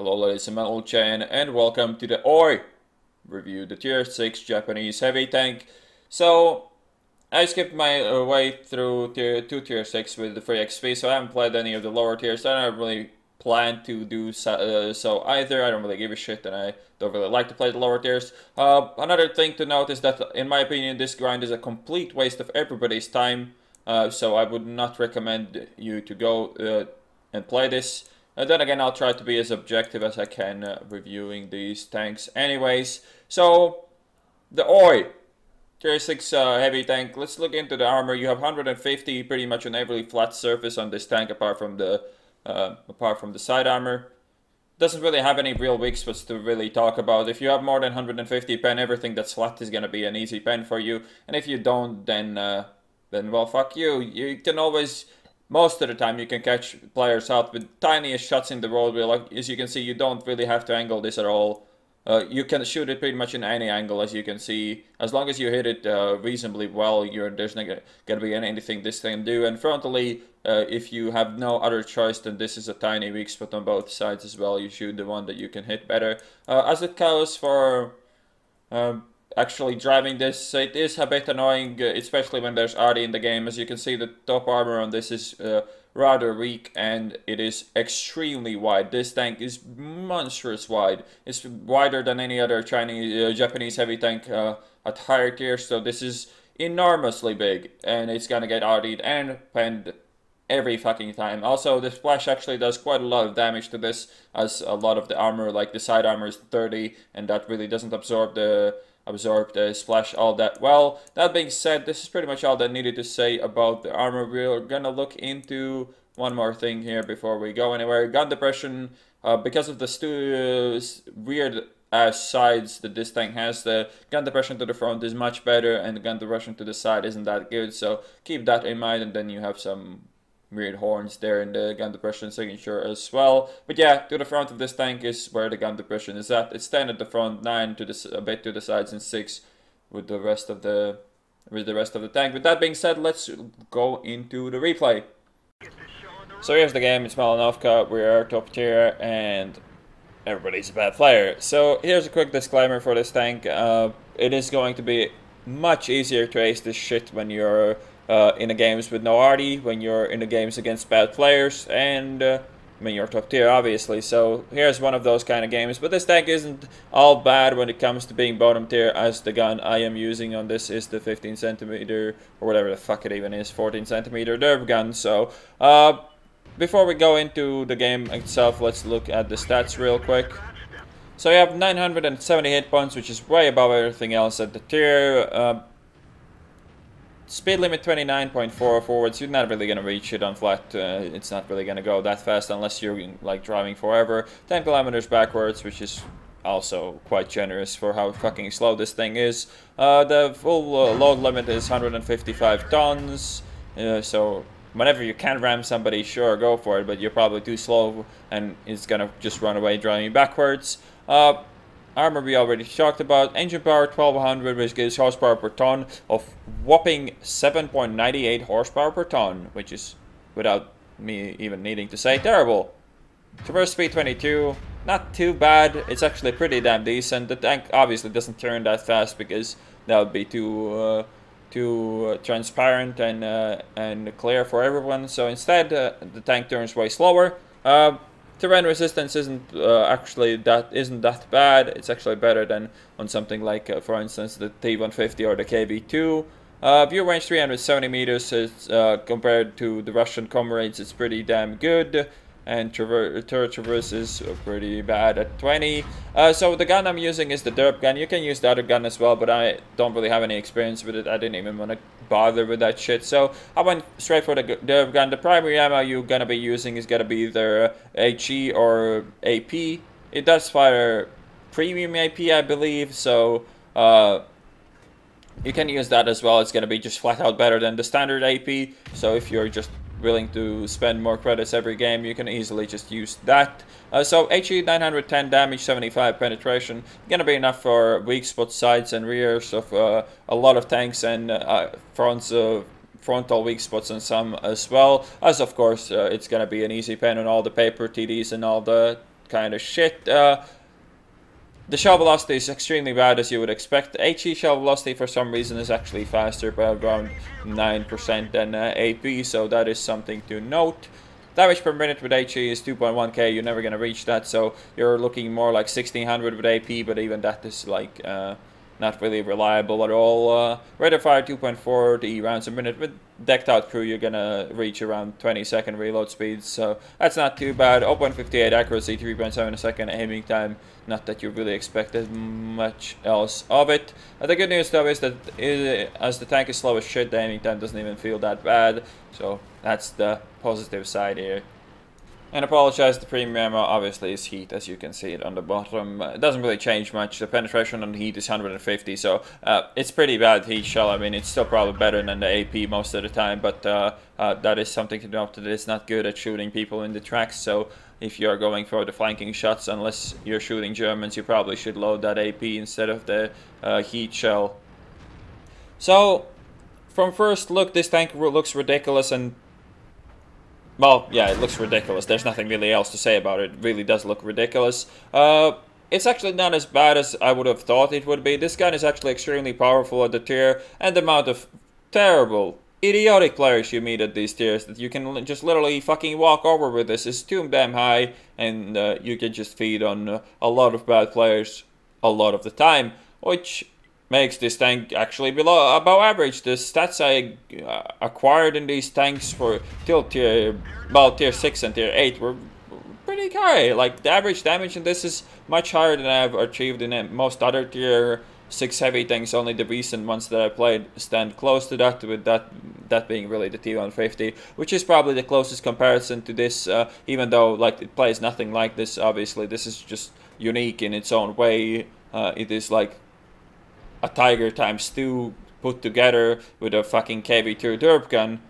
Hello ladies and gentlemen, and welcome to the OI review, the tier 6 Japanese heavy tank. So, I skipped my way through tier 6 with the free XP, so I haven't played any of the lower tiers. I don't really plan to do so either. I don't really give a shit, and I don't really like to play the lower tiers. Another thing to note is that, in my opinion, this grind is a complete waste of everybody's time, so I would not recommend you to go and play this. Then again, I'll try to be as objective as I can reviewing these tanks anyways. So, the OI tier 6 heavy tank. Let's look into the armor. You have 150 pretty much on every flat surface on this tank apart from the side armor. Doesn't really have any real weak spots to really talk about. If you have more than 150 pen, everything that's flat is gonna be an easy pen for you. And if you don't, then well, fuck you. You can always, most of the time, you can catch players out with tiniest shots in the world. Like, as you can see, you don't really have to angle this at all. You can shoot it pretty much in any angle, as you can see. As long as you hit it reasonably well, there's not gonna be anything this thing do. And frontally, if you have no other choice, then this is a tiny weak spot on both sides as well. You shoot the one that you can hit better. As it goes for actually driving this, it is a bit annoying, especially when there's RD in the game. As you can see, the top armor on this is rather weak, and it is extremely wide. This tank is monstrous wide. It's wider than any other Japanese heavy tank at higher tiers, so this is enormously big, and it's gonna get RD'd and penned every fucking time. Also, the splash actually does quite a lot of damage to this, as a lot of the armor, like the side armor, is 30, and that really doesn't absorb the splash all that well. That being said, this is pretty much all that I needed to say about the armor. We're gonna look into one more thing here before we go anywhere. Gun depression, because of the weird ass sides that this tank has, the gun depression to the front is much better, and the gun depression to the side isn't that good, so keep that in mind. And then you have some weird horns there in the gun depression signature as well. But yeah, to the front of this tank is where the gun depression is at. It's 10 at the front, 9 to a bit to the sides, and 6 with the rest of the tank. With that being said, let's go into the replay. So here's the game. It's Malinovka. We are top tier, and everybody's a bad player. So here's a quick disclaimer for this tank. It is going to be much easier to ace this shit when you're in the games with no RD, when you're in the games against bad players, and when you're top tier, obviously. So here's one of those kind of games. But this tank isn't all bad when it comes to being bottom tier, as the gun I am using on this is the 15 centimeter, or whatever the fuck it even is, 14 centimeter derp gun. So before we go into the game itself, let's look at the stats real quick. So you have 970 hit points, which is way above everything else at the tier. Speed limit 29.4 forwards. You're not really gonna reach it on flat. It's not really gonna go that fast unless you're like driving forever. 10 kilometers backwards, which is also quite generous for how fucking slow this thing is. The full load limit is 155 tons. So whenever you can ram somebody, sure, go for it. But you're probably too slow, and it's gonna just run away driving backwards. Armor we already talked about. Engine power 1200, which gives horsepower per ton of whopping 7.98 horsepower per ton, which is, without me even needing to say, terrible. Traverse speed 22, not too bad. It's actually pretty damn decent. The tank obviously doesn't turn that fast because that would be too transparent and clear for everyone. So instead, the tank turns way slower. Terrain resistance isn't that bad. It's actually better than on something like, for instance, the T-150 or the KB2. View range 370 meters. It's, compared to the Russian comrades, it's pretty damn good. And turret traverse is pretty bad at 20. So the gun I'm using is the derp gun. You can use the other gun as well, but I don't really have any experience with it. I didn't even want to bother with that shit. So I went straight for the derp gun. The primary ammo you're gonna be using is gonna be either HE or AP. It does fire premium AP, I believe. So you can use that as well. It's gonna be just flat out better than the standard AP. So if you're just willing to spend more credits every game, you can easily just use that. So HE 910 damage, 75 penetration, gonna be enough for weak spot sides and rears of a lot of tanks, and frontal weak spots on some as well. As of course, it's gonna be an easy pen on all the paper TDs and all the kind of shit. The shell velocity is extremely bad, as you would expect. HE shell velocity for some reason is actually faster by around 9% than AP, so that is something to note. Damage per minute with HE is 2.1k, you're never going to reach that, so you're looking more like 1600 with AP, but even that is like not really reliable at all. Rate of fire 2.4 rounds a minute. With decked out crew, you're gonna reach around 20-second reload speeds, so that's not too bad. 0.58 accuracy, 3.7 a second aiming time. Not that you really expected much else of it. The good news though is that as the tank is slow as shit, the aiming time doesn't even feel that bad. So that's the positive side here. And apologize, the premium ammo obviously is heat, as you can see it on the bottom. It doesn't really change much. The penetration on heat is 150, so it's pretty bad heat shell. I mean, it's still probably better than the AP most of the time, but that is something to note, that it's not good at shooting people in the tracks. So if you're going for the flanking shots, unless you're shooting Germans, you probably should load that AP instead of the heat shell. So from first look, this tank looks ridiculous, and well, yeah, it looks ridiculous. There's nothing really else to say about it. It really does look ridiculous. It's actually not as bad as I would have thought it would be. This gun is actually extremely powerful at the tier, and the amount of terrible, idiotic players you meet at these tiers that you can just literally fucking walk over with this is too damn high, and you can just feed on a lot of bad players a lot of the time, which makes this tank actually above average. The stats I acquired in these tanks for tier 6 and tier 8 were pretty high. Like, the average damage in this is much higher than I've achieved in most other tier 6 heavy tanks. Only the recent ones that I played stand close to that, with that being really the T150, which is probably the closest comparison to this, even though like it plays nothing like this. Obviously, this is just unique in its own way. It is like a Tiger times 2 put together with a fucking KV2 derp gun.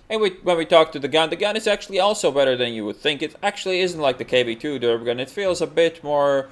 And when we talk to the gun is actually also better than you would think. It actually isn't like the KV2 derp gun. It feels a bit more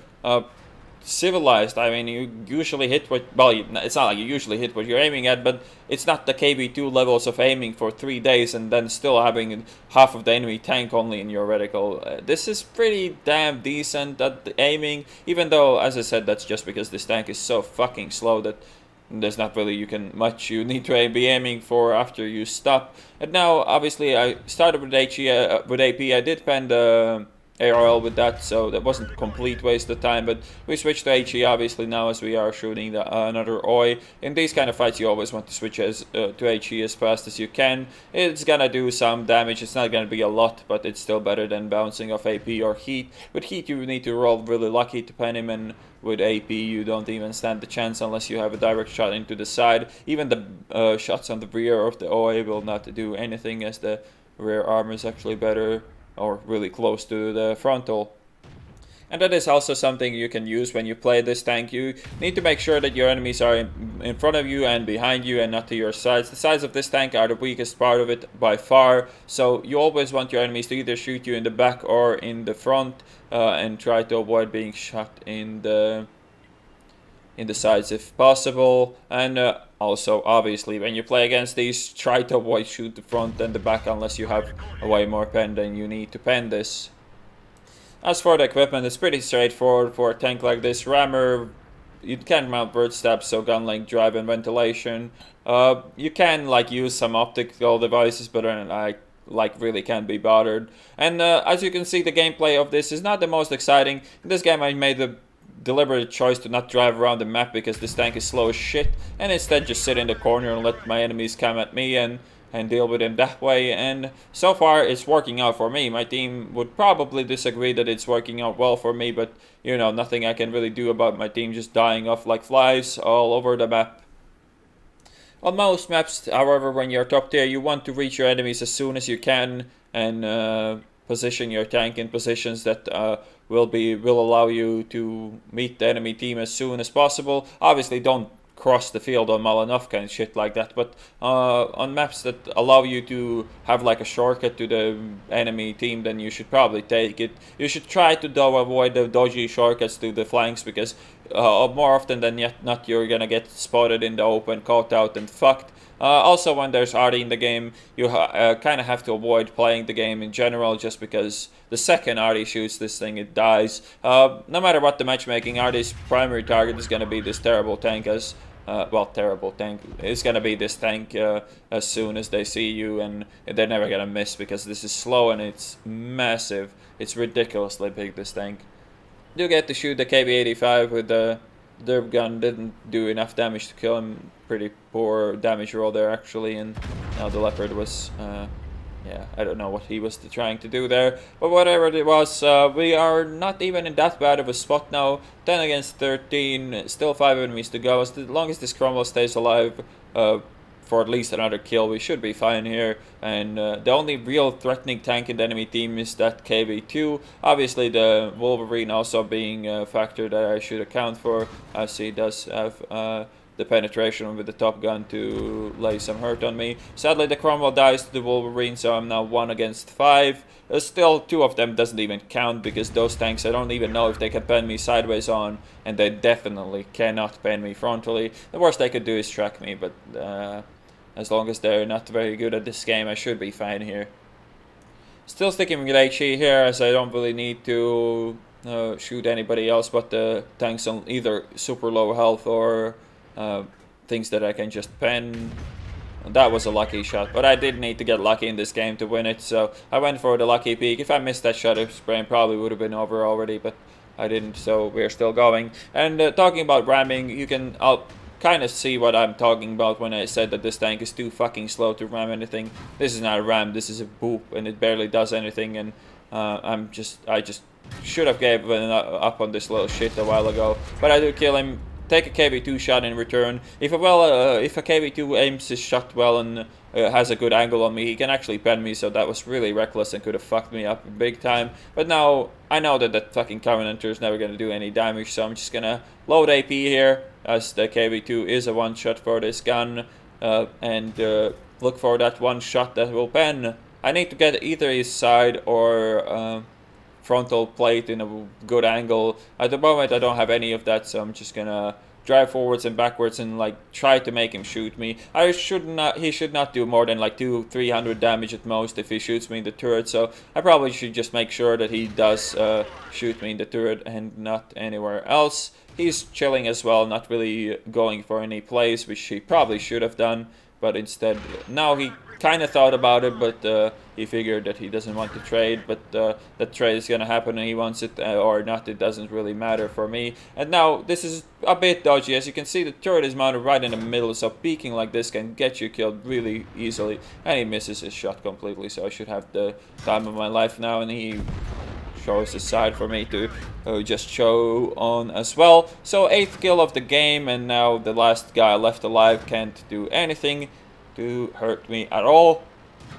civilized. I mean, you usually hit what, well, it's not like you usually hit what you're aiming at, but it's not the KV2 levels of aiming for 3 days and then still having half of the enemy tank only in your reticle. This is pretty damn decent at the aiming, even though, as I said, that's just because this tank is so fucking slow that there's not really much you need to be aiming for after you stop. And now, obviously, I started with with AP. I did pen the ARL with that, so that wasn't a complete waste of time, but we switched to HE obviously now as we are shooting another OI. In these kind of fights you always want to switch to HE as fast as you can. It's gonna do some damage, it's not gonna be a lot, but it's still better than bouncing off AP or heat. With heat you need to roll really lucky to pen him, and with AP you don't even stand the chance unless you have a direct shot into the side. Even the shots on the rear of the OI will not do anything, as the rear armor is actually better, or really close to the frontal. And that is also something you can use when you play this tank. You need to make sure that your enemies are in front of you and behind you and not to your sides. The sides of this tank are the weakest part of it by far, so you always want your enemies to either shoot you in the back or in the front, and try to avoid being shot in the sides if possible. And also, obviously, when you play against these, try to avoid shoot the front and the back unless you have a way more pen than you need to pen this. As for the equipment, it's pretty straightforward for a tank like this. Rammer, you can't mount bird stabs, so gun length, drive, and ventilation. You can like use some optical devices, but I really can't be bothered. And as you can see, the gameplay of this is not the most exciting. In this game I made the deliberate choice to not drive around the map because this tank is slow as shit, and instead just sit in the corner and let my enemies come at me and deal with them that way. And so far it's working out for me. My team would probably disagree that it's working out well for me, but you know, nothing I can really do about my team just dying off like flies all over the map. On most maps, however, when you're top tier, you want to reach your enemies as soon as you can and position your tank in positions that will allow you to meet the enemy team as soon as possible. Obviously, don't cross the field on Malinovka and shit like that, but on maps that allow you to have like a shortcut to the enemy team, then you should probably take it. You should try to though avoid the dodgy shortcuts to the flanks, because more often than not you're gonna get spotted in the open, caught out and fucked. Also, when there's arty in the game, you kind of have to avoid playing the game in general, just because the second arty shoots this thing, it dies. No matter what the matchmaking, arty's primary target is going to be this terrible tank as... well, terrible tank. It's gonna be this tank as soon as they see you, and they're never gonna miss because this is slow and it's massive. It's ridiculously big, this tank. You get to shoot the KB-85 with the derp gun. Didn't do enough damage to kill him. Pretty poor damage roll there, actually, and now the Leopard was... yeah, I don't know what he was trying to do there, but whatever it was, we are not even in that bad of a spot now. 10 against 13, still 5 enemies to go. As long as this Cromwell stays alive for at least another kill, we should be fine here. And the only real threatening tank in the enemy team is that KV2. Obviously the Wolverine also being a factor that I should account for, as he does have... the penetration with the Top Gun to lay some hurt on me. Sadly, the Cromwell dies to the Wolverine, so I'm now 1 against 5. Still, 2 of them doesn't even count, because those tanks, I don't even know if they can pen me sideways on, and they definitely cannot pen me frontally. The worst they could do is track me, but as long as they're not very good at this game, I should be fine here. Still sticking with HE here, as I don't really need to shoot anybody else but the tanks on either super low health or... things that I can just pen. That was a lucky shot, but I did need to get lucky in this game to win it, so I went for the lucky peek. If I missed that shutter spray, probably would have been over already, but I didn't, so we're still going. And talking about ramming, I'll kind of see what I'm talking about when I said that this tank is too fucking slow to ram anything. This is not a ram, this is a boop, and it barely does anything, and I just should have given up on this little shit a while ago, but I do kill him. Take a KV2 shot in return. If a KV2 aims his shot well and has a good angle on me, he can actually pen me, so that was really reckless and could have fucked me up big time. But now, I know that that fucking Covenanter is never going to do any damage, so I'm just going to load AP here, as the KV2 is a one-shot for this gun, and look for that one shot that will pen. I need to get either his side or... frontal plate in a good angle. At the moment I don't have any of that, so I'm just gonna drive forwards and backwards and like try to make him shoot me. He should not do more than like 200-300 damage at most if he shoots me in the turret, so I probably should just make sure that he does shoot me in the turret and not anywhere else. He's chilling as well, not really going for any plays, which he probably should have done, but instead now he kind of thought about it, but he figured that he doesn't want to trade, but that trade is going to happen and he wants it or not, it doesn't really matter for me. And now this is a bit dodgy. As you can see, the turret is mounted right in the middle, so peeking like this can get you killed really easily, and he misses his shot completely, so I should have the time of my life now, and he shows his side for me to just show on as well. So 8th kill of the game, and now the last guy left alive can't do anything to hurt me at all,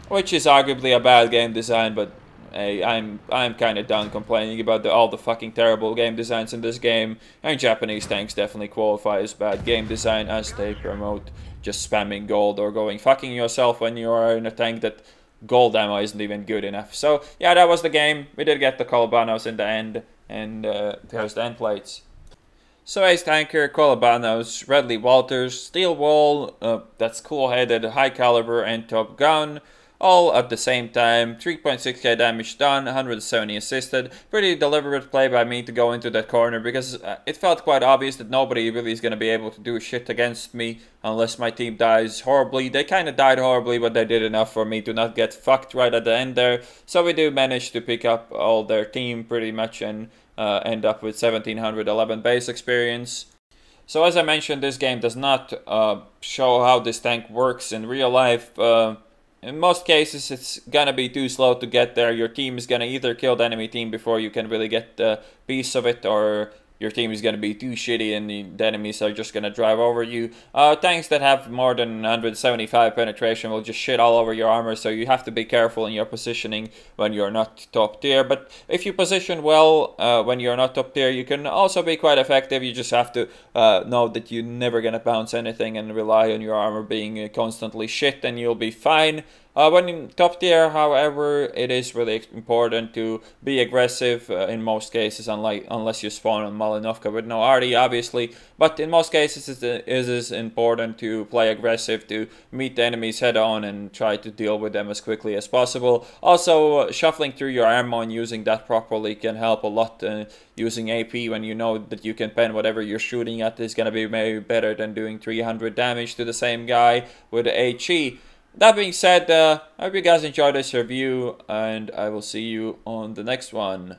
which is arguably a bad game design, but hey, I'm kind of done complaining about all the fucking terrible game designs in this game, and Japanese tanks definitely qualify as bad game design, as they promote just spamming gold or going fucking yourself when you are in a tank that gold ammo isn't even good enough. So yeah, that was the game. We did get the Colabanos in the end, and there's the end plates. So Ace Tanker, Colabanos, Redley Walters, Steel Wall, that's cool-headed, high caliber, and Top Gun, all at the same time. 3.6k damage done, 170 assisted. Pretty deliberate play by me to go into that corner, because it felt quite obvious that nobody really is going to be able to do shit against me unless my team dies horribly. They kind of died horribly, but they did enough for me to not get fucked right at the end there. So we do manage to pick up all their team pretty much, and end up with 1711 base experience. So as I mentioned, this game does not show how this tank works in real life. In most cases, it's gonna be too slow to get there. Your team is gonna either kill the enemy team before you can really get the piece of it, or your team is gonna be too shitty and the enemies are just gonna drive over you. Tanks that have more than 175 penetration will just shit all over your armor, so you have to be careful in your positioning when you're not top tier. But if you position well when you're not top tier, you can also be quite effective. You just have to know that you're never gonna bounce anything and rely on your armor being constantly shit, and you'll be fine. When in top tier, however, it is really important to be aggressive in most cases, unless you spawn on Malinovka with no Artie, obviously. But in most cases, it is important to play aggressive, to meet the enemies head on and try to deal with them as quickly as possible. Also, shuffling through your ammo and using that properly can help a lot. Using AP when you know that you can pen whatever you're shooting at is going to be maybe better than doing 300 damage to the same guy with HE. That being said, I hope you guys enjoyed this review, and I will see you on the next one.